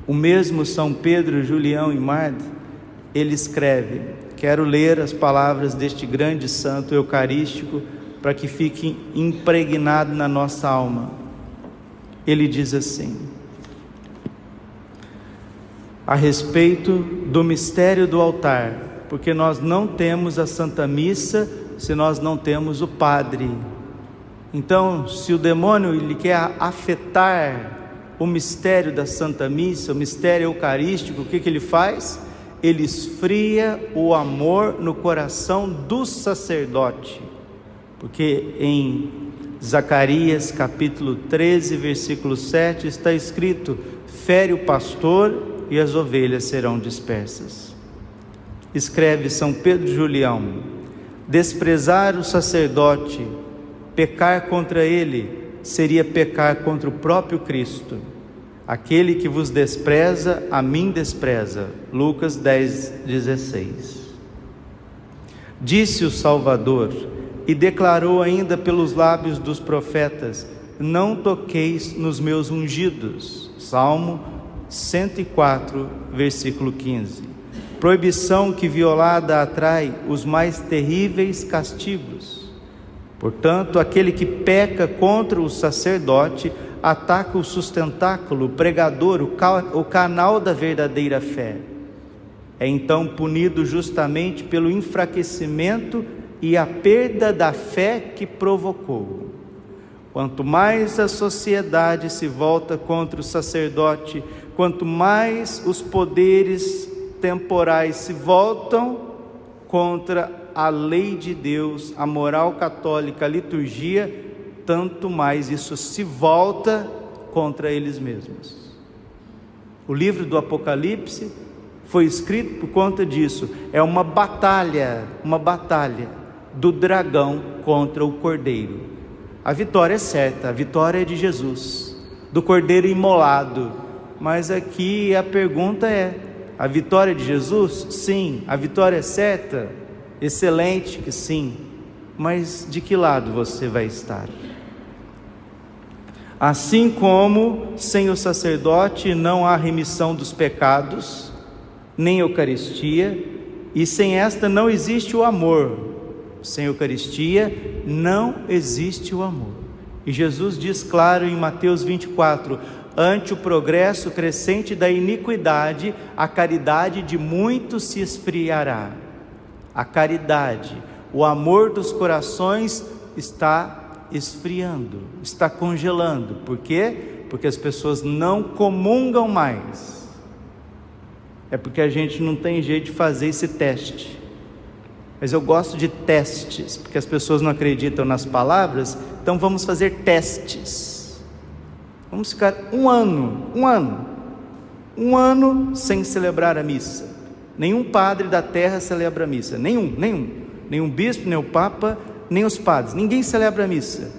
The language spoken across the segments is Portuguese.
O mesmo São Pedro, Julião e Marde, ele escreve, quero ler as palavras deste grande santo eucarístico para que fique impregnado na nossa alma. Ele diz assim: a respeito do mistério do altar, porque nós não temos a Santa Missa se nós não temos o Padre. Então, se o demônio ele quer afetar o mistério da Santa Missa, o mistério eucarístico, o que ele faz? Ele esfria o amor no coração do sacerdote, porque em Zacarias capítulo 13, versículo 7 está escrito: fere o pastor e as ovelhas serão dispersas. Escreve São Pedro Julião: desprezar o sacerdote, pecar contra ele, seria pecar contra o próprio Cristo. Aquele que vos despreza, a mim despreza. Lucas 10:16. Disse o Salvador e declarou ainda pelos lábios dos profetas: não toqueis nos meus ungidos. Salmo 104, versículo 15. Proibição que violada atrai os mais terríveis castigos. Portanto, aquele que peca contra o sacerdote ataca o sustentáculo, o pregador, o canal da verdadeira fé. É então punido justamente pelo enfraquecimento e a perda da fé que provocou. Quanto mais a sociedade se volta contra o sacerdote, quanto mais os poderes temporais se voltam contra a lei de Deus, a moral católica, a liturgia, tanto mais isso se volta contra eles mesmos. O livro do Apocalipse foi escrito por conta disso. É uma batalha do dragão contra o cordeiro. A vitória é certa, a vitória é de Jesus, do cordeiro imolado. Mas aqui a pergunta é: a vitória é de Jesus? Sim. A vitória é certa? Excelente que sim. Mas de que lado você vai estar? Assim como sem o sacerdote não há remissão dos pecados, nem Eucaristia, e sem esta não existe o amor. Sem Eucaristia não existe o amor. E Jesus diz claro em Mateus 24: ante o progresso crescente da iniquidade, a caridade de muitos se esfriará. A caridade, o amor dos corações está esfriando, está congelando. Por quê? Porque as pessoas não comungam mais. É porque a gente não tem jeito de fazer esse teste. Mas eu gosto de testes, porque as pessoas não acreditam nas palavras, então vamos fazer testes. Vamos ficar um ano sem celebrar a missa. Nenhum padre da terra celebra a missa, nenhum bispo, nem o papa, nem os padres, ninguém celebra a missa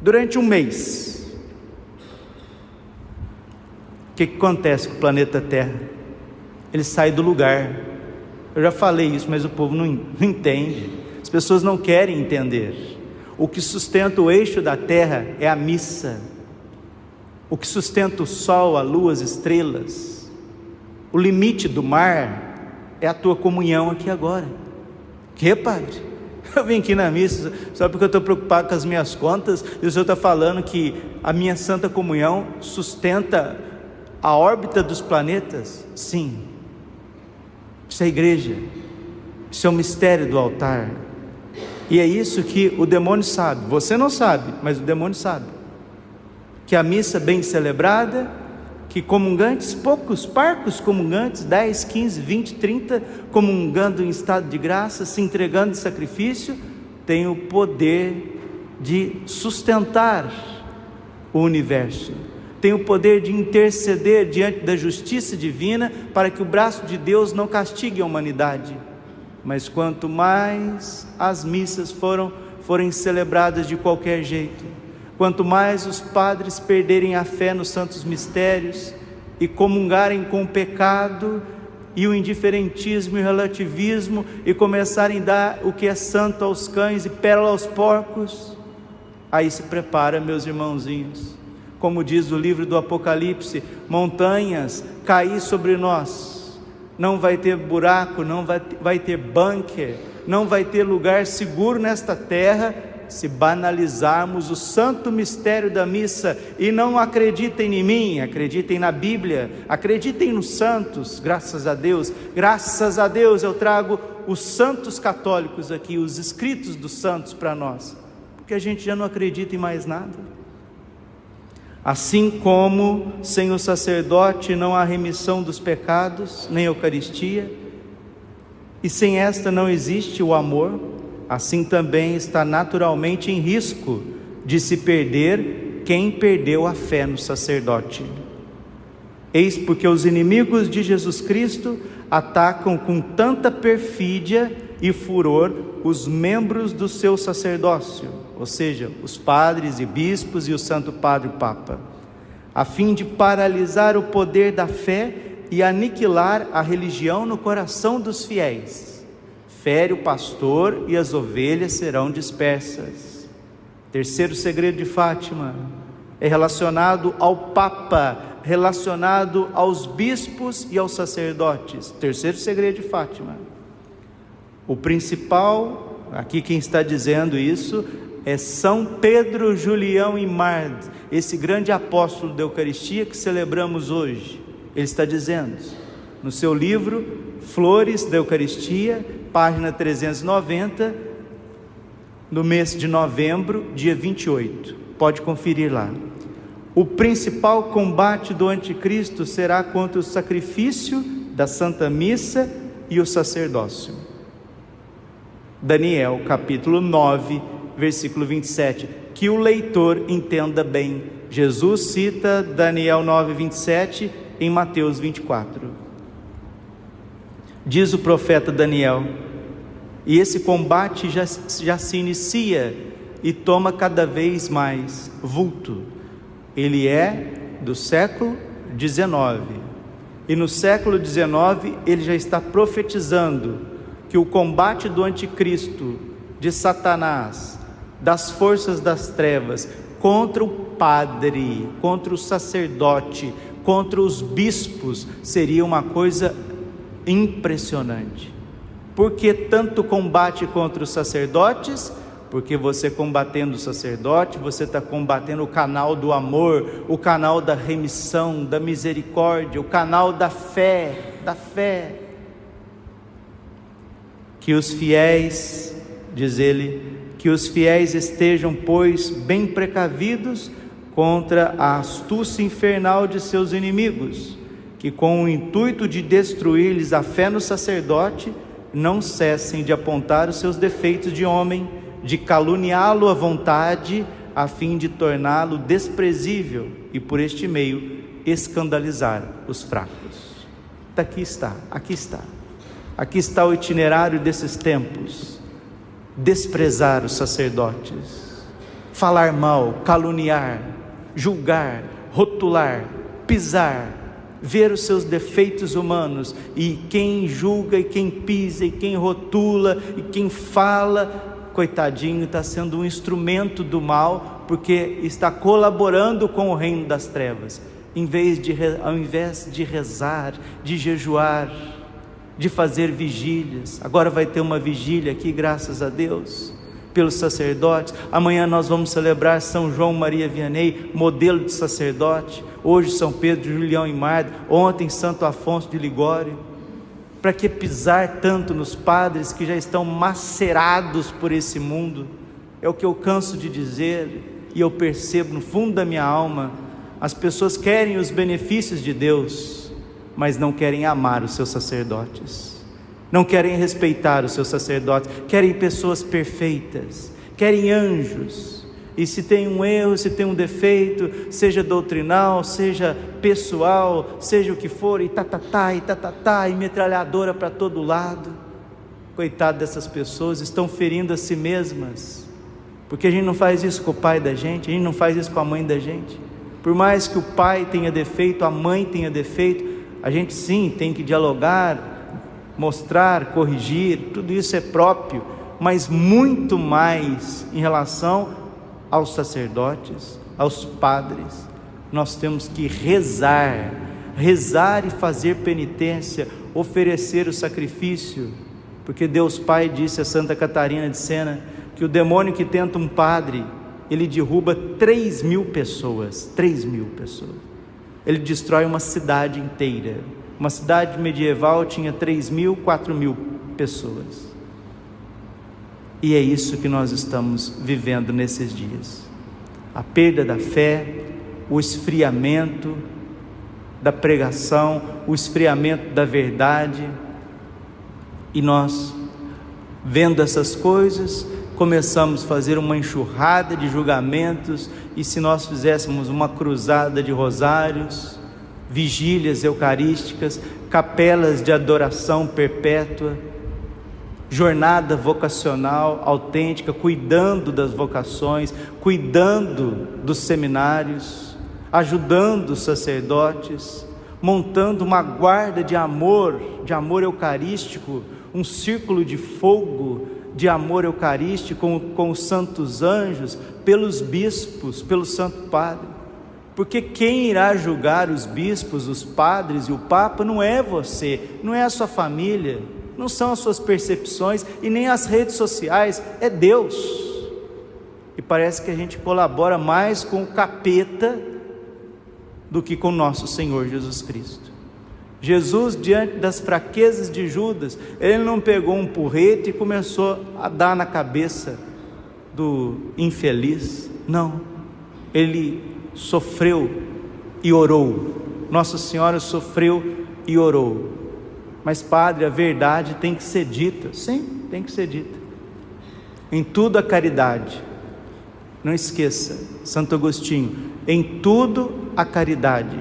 durante um mês. O que acontece com o planeta Terra? Ele sai do lugar. Eu já falei isso, mas o povo não entende, as pessoas não querem entender. O que sustenta o eixo da terra é a missa. O que sustenta o sol, a lua, as estrelas, o limite do mar é a tua comunhão aqui agora. Que, padre? Eu vim aqui na missa só porque eu estou preocupado com as minhas contas e o senhor está falando que a minha santa comunhão sustenta a órbita dos planetas? Sim. Isso é igreja. Isso é o mistério do altar. E é isso que o demônio sabe. Você não sabe, mas o demônio sabe. Que a missa bem celebrada, que comungantes, poucos, parcos comungantes, 10, 15, 20, 30, comungando em estado de graça, se entregando em sacrifício, tem o poder de sustentar o universo, tem o poder de interceder diante da justiça divina, para que o braço de Deus não castigue a humanidade. Mas quanto mais as missas forem celebradas de qualquer jeito, quanto mais os padres perderem a fé nos santos mistérios e comungarem com o pecado e o indiferentismo e o relativismo e começarem a dar o que é santo aos cães e pérola aos porcos, aí se prepara, meus irmãozinhos, como diz o livro do Apocalipse, montanhas cair sobre nós, não vai ter buraco, não vai ter bunker, não vai ter lugar seguro nesta terra, se banalizarmos o santo mistério da missa. E não acreditem em mim, acreditem na Bíblia, acreditem nos santos. Graças a Deus eu trago os santos católicos aqui, os escritos dos santos para nós, porque a gente já não acredita em mais nada. Assim como sem o sacerdote não há remissão dos pecados, nem Eucaristia, e sem esta não existe o amor, assim também está naturalmente em risco de se perder quem perdeu a fé no sacerdote. Eis porque os inimigos de Jesus Cristo atacam com tanta perfídia e furor os membros do seu sacerdócio, ou seja, os padres e bispos e o Santo Padre Papa, a fim de paralisar o poder da fé e aniquilar a religião no coração dos fiéis. Fere o pastor e as ovelhas serão dispersas. Terceiro segredo de Fátima é relacionado ao Papa, relacionado aos bispos e aos sacerdotes. Terceiro segredo de Fátima. O principal, aqui quem está dizendo isso, é São Pedro Julião Imard, esse grande apóstolo da Eucaristia que celebramos hoje. Ele está dizendo, no seu livro Flores da Eucaristia, página 390, no mês de novembro, dia 28, pode conferir lá. O principal combate do anticristo será contra o sacrifício da Santa Missa e o sacerdócio. Daniel, capítulo 9, versículo 27, que o leitor entenda bem. Jesus cita Daniel 9, 27 em Mateus 24. Diz o profeta Daniel, e esse combate já se inicia e toma cada vez mais vulto. Ele é do século XIX, e no século XIX ele já está profetizando que o combate do anticristo, de Satanás, das forças das trevas, contra o padre, contra o sacerdote, contra os bispos, seria uma coisa impressionante. Por que tanto combate contra os sacerdotes? Porque você combatendo o sacerdote, você está combatendo o canal do amor, o canal da remissão, da misericórdia, o canal da fé, Que os fiéis, diz ele, que os fiéis estejam, pois, bem precavidos contra a astúcia infernal de seus inimigos, que com o intuito de destruir-lhes a fé no sacerdote, não cessem de apontar os seus defeitos de homem, de caluniá-lo à vontade, a fim de torná-lo desprezível e por este meio escandalizar os fracos. Aqui está o itinerário desses tempos: desprezar os sacerdotes, falar mal, caluniar, julgar, rotular, pisar, ver os seus defeitos humanos, e quem julga e quem pisa e quem rotula e quem fala, coitadinho, está sendo um instrumento do mal, porque está colaborando com o reino das trevas. Ao invés de rezar, de jejuar, de fazer vigílias, agora vai ter uma vigília aqui, graças a Deus, pelos sacerdotes. Amanhã nós vamos celebrar São João Maria Vianney, modelo de sacerdote. Hoje São Pedro Julião Imard, ontem Santo Afonso de Ligório. Para que pisar tanto nos padres que já estão macerados por esse mundo? É o que eu canso de dizer, e eu percebo no fundo da minha alma. As pessoas querem os benefícios de Deus, mas não querem amar os seus sacerdotes, não querem respeitar os seus sacerdotes, querem pessoas perfeitas, querem anjos. E se tem um erro, se tem um defeito, seja doutrinal, seja pessoal, seja o que for, e metralhadora para todo lado. Coitado dessas pessoas, estão ferindo a si mesmas, porque a gente não faz isso com o pai da gente, a gente não faz isso com a mãe da gente. Por mais que o pai tenha defeito, a mãe tenha defeito, a gente sim tem que dialogar, mostrar, corrigir, tudo isso é próprio, mas muito mais em relação aos sacerdotes, aos padres, nós temos que rezar e fazer penitência, oferecer o sacrifício, porque Deus Pai disse a Santa Catarina de Sena que o demônio que tenta um padre, ele derruba 3.000 pessoas, 3.000 pessoas, ele destrói uma cidade inteira. Uma cidade medieval tinha 3.000, 4.000 pessoas, e é isso que nós estamos vivendo nesses dias, a perda da fé, o esfriamento da pregação, o esfriamento da verdade, e nós, vendo essas coisas, começamos a fazer uma enxurrada de julgamentos, e se nós fizéssemos uma cruzada de rosários, vigílias eucarísticas, capelas de adoração perpétua, jornada vocacional autêntica, cuidando das vocações, cuidando dos seminários, ajudando os sacerdotes, montando uma guarda de amor eucarístico, um círculo de fogo de amor eucarístico com os santos anjos, pelos bispos, pelo Santo Padre, porque quem irá julgar os bispos, os padres e o Papa não é você, não é a sua família, não são as suas percepções e nem as redes sociais, é Deus. E parece que a gente colabora mais com o capeta do que com nosso Senhor Jesus Cristo. Jesus, diante das fraquezas de Judas, ele não pegou um porrete e começou a dar na cabeça do infeliz, não, ele sofreu e orou. Nossa Senhora sofreu e orou. Mas Padre, a verdade tem que ser dita. Sim, tem que ser dita. Em tudo a caridade. Não esqueça, Santo Agostinho, em tudo a caridade.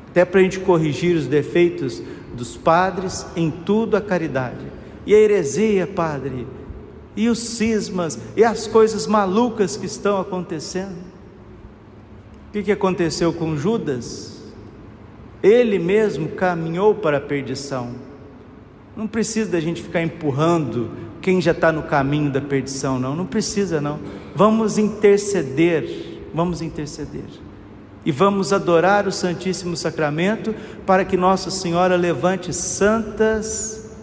Até para a gente corrigir os defeitos dos padres, em tudo a caridade. E a heresia, Padre, e os cismas, e as coisas malucas que estão acontecendo. O que aconteceu com Judas? Ele mesmo caminhou para a perdição. Não precisa da gente ficar empurrando quem já está no caminho da perdição, não precisa não. Vamos interceder, e vamos adorar o Santíssimo Sacramento, para que Nossa Senhora levante santas,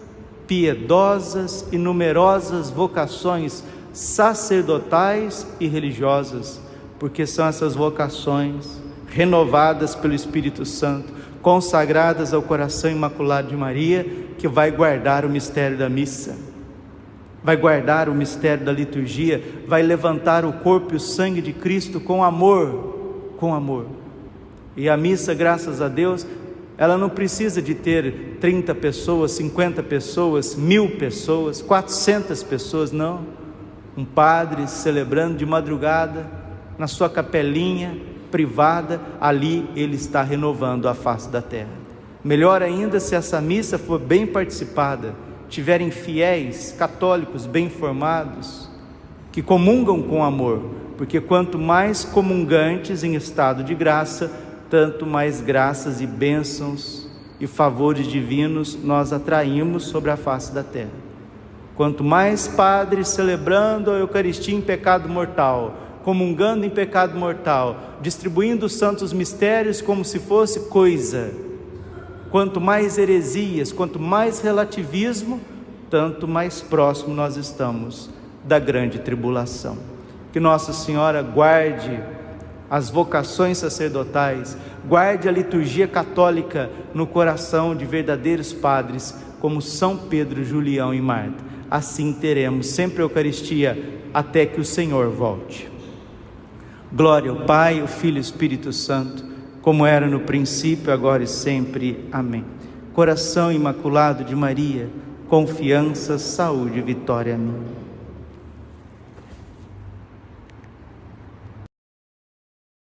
piedosas e numerosas vocações sacerdotais e religiosas, porque são essas vocações renovadas pelo Espírito Santo, consagradas ao coração imaculado de Maria, que vai guardar o mistério da missa, vai guardar o mistério da liturgia, vai levantar o corpo e o sangue de Cristo com amor. E a missa, graças a Deus, ela não precisa de ter 30 pessoas, 50 pessoas, 1000 pessoas, 400 pessoas, não. Um padre celebrando de madrugada, na sua capelinha privada, ali ele está renovando a face da terra. Melhor ainda se essa missa for bem participada, tiverem fiéis, católicos bem formados, que comungam com amor, porque quanto mais comungantes em estado de graça, tanto mais graças e bênçãos e favores divinos nós atraímos sobre a face da terra. Quanto mais padres celebrando a Eucaristia em pecado mortal, comungando em pecado mortal, distribuindo os santos mistérios como se fosse coisa, quanto mais heresias, quanto mais relativismo, tanto mais próximo nós estamos da grande tribulação. Que Nossa Senhora guarde as vocações sacerdotais, guarde a liturgia católica no coração de verdadeiros padres como São Pedro, Julião e Marta. Assim teremos sempre a Eucaristia até que o Senhor volte. Glória ao Pai, ao Filho e ao Espírito Santo, como era no princípio, agora e sempre. Amém. Coração imaculado de Maria, confiança, saúde e vitória minha.